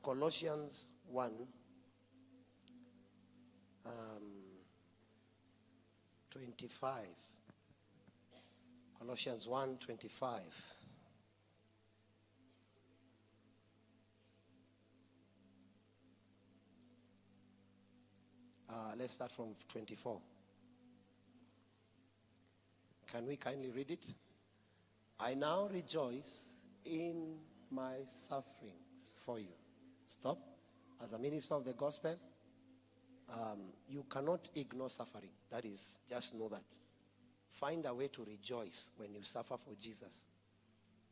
Colossians 1, 25. Colossians 1, 25. Let's start from 24. Can we kindly read it? I now rejoice in my sufferings for you. Stop. As a minister of the gospel, you cannot ignore suffering. That is, just know that. Find a way to rejoice when you suffer for Jesus.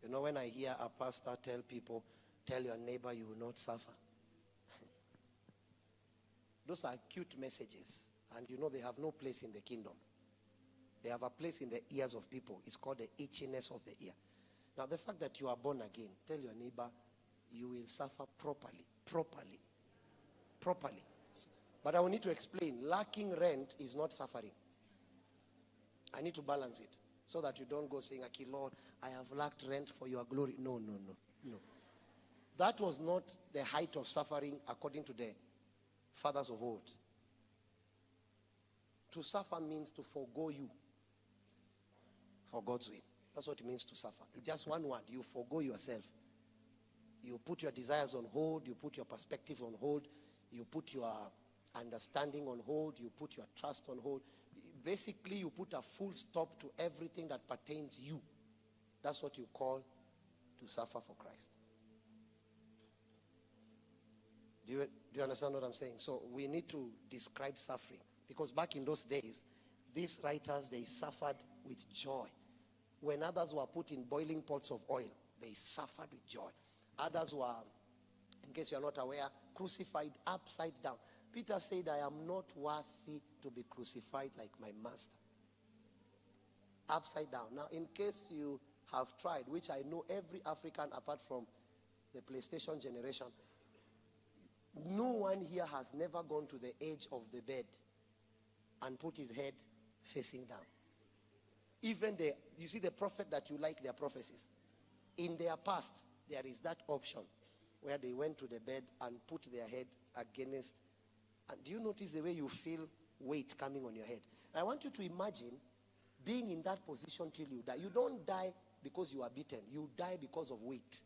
You know, when I hear a pastor tell people, tell your neighbor you will not suffer. Those are cute messages. And you know they have no place in the kingdom. They have a place in the ears of people. It's called the itchiness of the ear. Now the fact that you are born again, tell your neighbor you will suffer properly. But I will need to explain. Lacking rent is not suffering. I need to balance it so that you don't go saying, okay, Lord, I have lacked rent for your glory. No. That was not the height of suffering according to the fathers of old. To suffer means to forgo you for God's will. That's what it means to suffer. It's just one word. You forgo yourself. You put your desires on hold. You put your perspective on hold. You put your understanding on hold. You put your trust on hold. Basically, you put a full stop to everything that pertains you. That's what you call to suffer for Christ. Do you understand what I'm saying? So we need to describe suffering. Because back in those days, these writers, they suffered with joy. When others were put in boiling pots of oil, they suffered with joy. Others were, in case you're not aware, crucified upside down. Peter said, I am not worthy to be crucified like my master. Upside down. Now, in case you have tried, which I know every African apart from the PlayStation generation, no one here has never gone to the edge of the bed and put his head facing down. Even you see the prophet that you like their prophecies. In their past, there is that option where they went to the bed and put their head against. And do you notice the way you feel weight coming on your head? I want you to imagine being in that position till you die. You don't die because you are beaten. You die because of weight.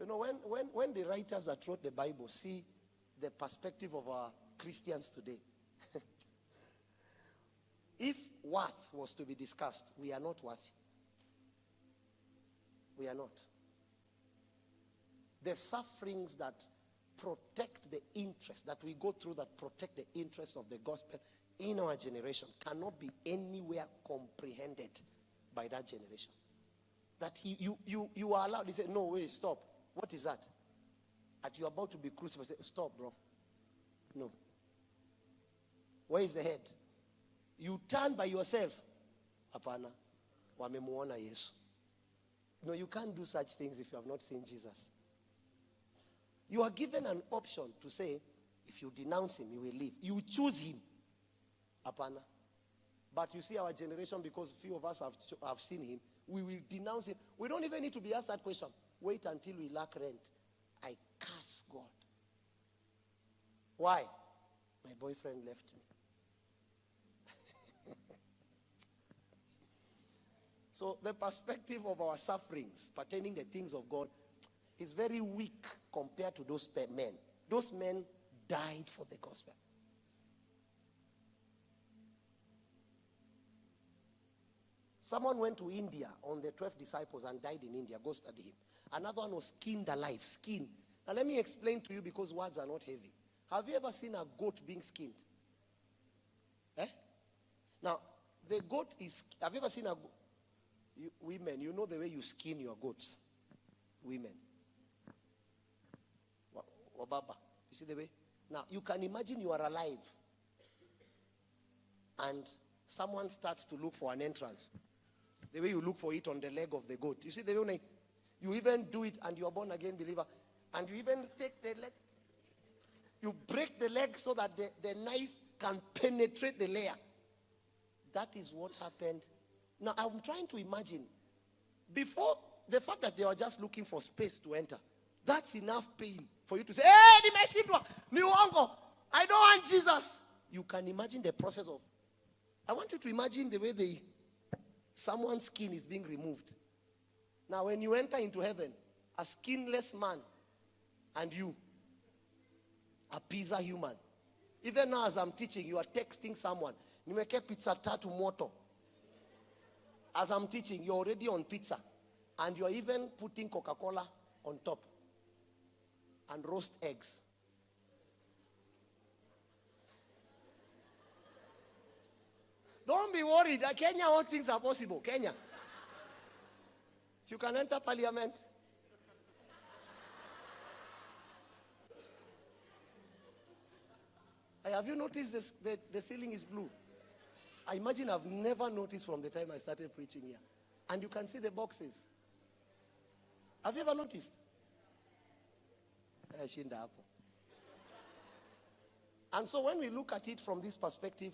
You know, when the writers that wrote the Bible see the perspective of our Christians today, if worth was to be discussed, we are not worthy. We are not. The sufferings that protect the interest, that we go through that protect the interest of the gospel in our generation cannot be anywhere comprehended by that generation. That you are allowed, he said, no, wait, stop. What is that? That you are about to be crucified. Say, stop, bro. No. Where is the head? You turn by yourself. Apana. Wamemuona Yesu. No, you can't do such things if you have not seen Jesus. You are given an option to say, if you denounce him, you will leave. You choose him. Apana. But you see our generation, because few of us have seen him, we will denounce him. We don't even need to be asked that question. Wait until we lack rent. I curse God. Why? My boyfriend left me. So the perspective of our sufferings pertaining the things of God is very weak compared to those men. Those men died for the gospel. Someone went to India on the 12 disciples and died in India. Go study him. Another one was skinned alive. Skin. Now let me explain to you, because words are not heavy. Have you ever seen a goat being skinned? Now, the goat is... Have you ever seen a... women, you know the way you skin your goats. Women. Wababa. You see the way? Now, you can imagine you are alive. And someone starts to look for an entrance. The way you look for it on the leg of the goat. You see the way you even do it, and you are born again believer. And you even take the leg. You break the leg so that the knife can penetrate the layer. That is what happened. Now, I'm trying to imagine. Before the fact that they were just looking for space to enter, that's enough pain for you to say, hey, I don't want Jesus. You can imagine the process of, I want you to imagine the way someone's skin is being removed. Now, when you enter into heaven, a skinless man and you, a pizza human. Even now as I'm teaching, you are texting someone. Nimeke pizza tatu moto. As I'm teaching, you're already on pizza. And you're even putting Coca-Cola on top. And roast eggs. Don't be worried. Kenya, all things are possible. Kenya. If you can enter parliament. Have you noticed this, the ceiling is blue? I imagine I've never noticed from the time I started preaching here. And you can see the boxes. Have you ever noticed? And so when we look at it from this perspective,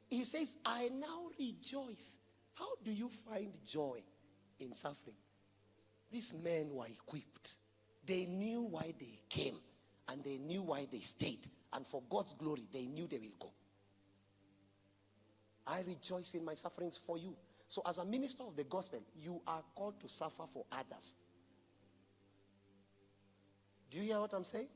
he says, I now rejoice. How do you find joy in suffering? These men were equipped. They knew why they came. And they knew why they stayed. And for God's glory, they knew they will go. I rejoice in my sufferings for you. So as a minister of the gospel, you are called to suffer for others. Do you hear what I'm saying?